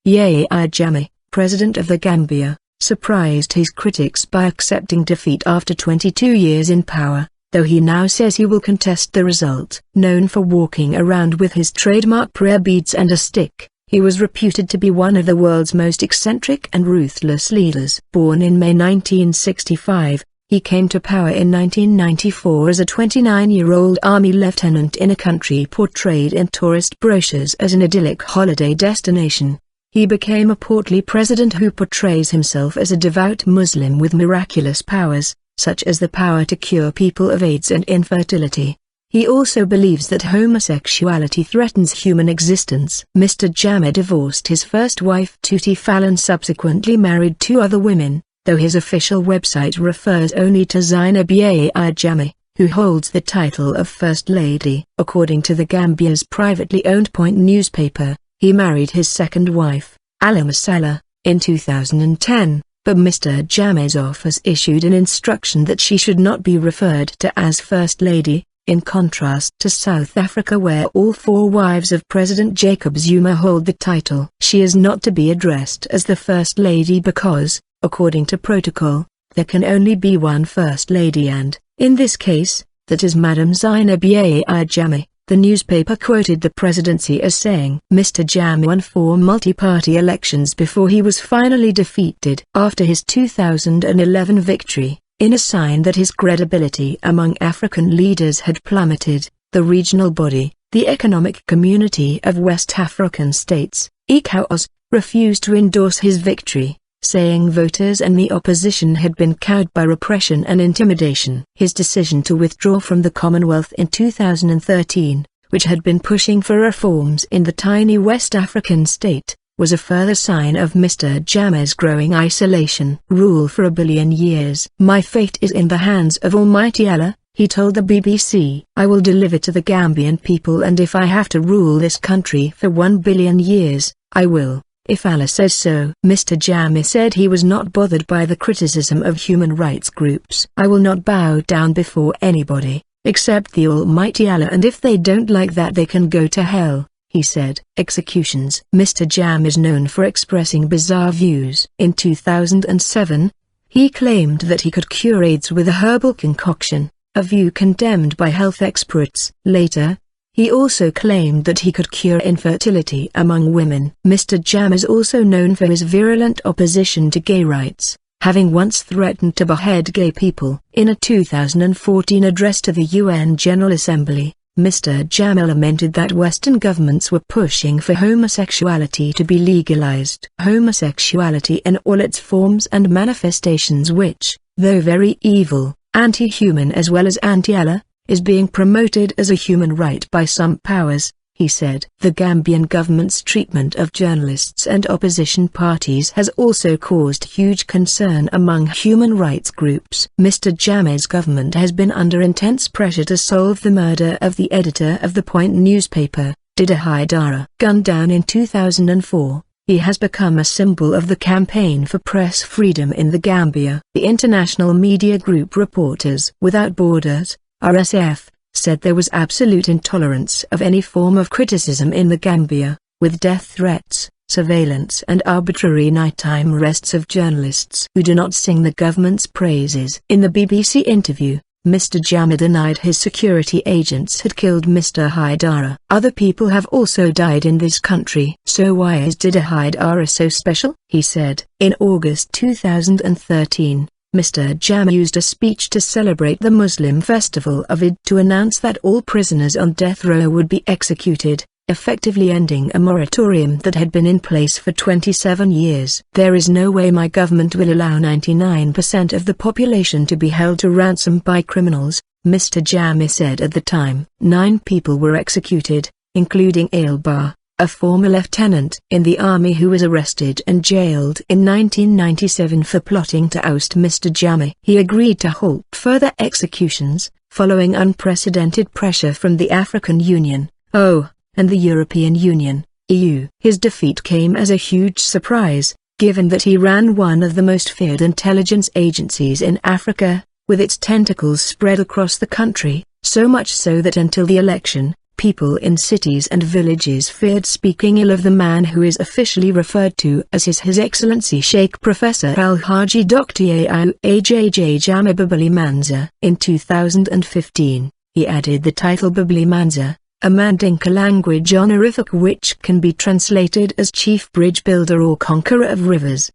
Yahya Jammeh, president of the Gambia, surprised his critics by accepting defeat after 22 years in power, though he now says he will contest the result. Known for walking around with his trademark prayer beads and a stick, he was reputed to be one of the world's most eccentric and ruthless leaders. Born in May 1965, he came to power in 1994 as a 29-year-old army lieutenant in a country portrayed in tourist brochures as an idyllic holiday destination. He became a portly president who portrays himself as a devout Muslim with miraculous powers, such as the power to cure people of AIDS and infertility. He also believes that homosexuality threatens human existence. Mr Jammeh divorced his first wife Tuti Fallon, subsequently married 2 other women, though his official website refers only to Zainab Yahya Jammeh, who holds the title of First Lady. According to the Gambia's privately owned Point newspaper, he married his second wife, Alima Sallah, in 2010, but Mr Jammeh's office issued an instruction that she should not be referred to as First Lady, in contrast to South Africa where all 4 wives of President Jacob Zuma hold the title. She is not to be addressed as the First Lady because, according to protocol, there can only be one First Lady and, in this case, that is Madam Zainab Yahya Jammeh. The newspaper quoted the presidency as saying, Mr Jammeh won 4 multi-party elections before he was finally defeated. After his 2011 victory, in a sign that his credibility among African leaders had plummeted, the regional body, the Economic Community of West African States, ECOWAS, refused to endorse his victory, saying voters and the opposition had been cowed by repression and intimidation. His decision to withdraw from the Commonwealth in 2013, which had been pushing for reforms in the tiny West African state, was a further sign of Mr Jammeh's growing isolation. Rule for a billion years. My fate is in the hands of Almighty Allah, he told the BBC. I will deliver to the Gambian people, and if I have to rule this country for 1 billion years, I will, if Allah says so. Mr Jammeh said he was not bothered by the criticism of human rights groups. I will not bow down before anybody, except the Almighty Allah, and if they don't like that they can go to hell, he said. Executions. Mr Jammeh is known for expressing bizarre views. In 2007, he claimed that he could cure AIDS with a herbal concoction, a view condemned by health experts. Later, he also claimed that he could cure infertility among women. Mr Jammeh is also known for his virulent opposition to gay rights, having once threatened to behead gay people. In a 2014 address to the UN General Assembly, Mr Jammeh lamented that Western governments were pushing for homosexuality to be legalized. Homosexuality in all its forms and manifestations, which, though very evil, anti-human as well as anti-Allah, is being promoted as a human right by some powers, he said. The Gambian government's treatment of journalists and opposition parties has also caused huge concern among human rights groups. Mr Jammeh's government has been under intense pressure to solve the murder of the editor of the Point newspaper, Dida Haidara. Gunned down in 2004, he has become a symbol of the campaign for press freedom in the Gambia. The international media group Reporters Without Borders, RSF, said there was absolute intolerance of any form of criticism in the Gambia, with death threats, surveillance and arbitrary nighttime arrests of journalists who do not sing the government's praises. In the BBC interview, Mr Jammeh denied his security agents had killed Mr Haidara. Other people have also died in this country. So why is Dida Haidara so special? He said. In August 2013, Mr Jammeh used a speech to celebrate the Muslim festival of Eid to announce that all prisoners on death row would be executed, effectively ending a moratorium that had been in place for 27 years. There is no way my government will allow 99% of the population to be held to ransom by criminals, Mr Jammeh said at the time. 9 people were executed, including Alba, a former lieutenant in the army who was arrested and jailed in 1997 for plotting to oust Mr Jammeh. He agreed to halt further executions, following unprecedented pressure from the African Union, and the European Union, EU. His defeat came as a huge surprise, given that he ran one of the most feared intelligence agencies in Africa, with its tentacles spread across the country, so much so that until the election, People in cities and villages feared speaking ill of the man who is officially referred to as His Excellency Sheikh Professor Al-Haji Dr. Yahya Jammeh Babali Manza. In 2015, he added the title Babali Manza, a Mandinka language honorific which can be translated as Chief Bridge Builder or Conqueror of Rivers.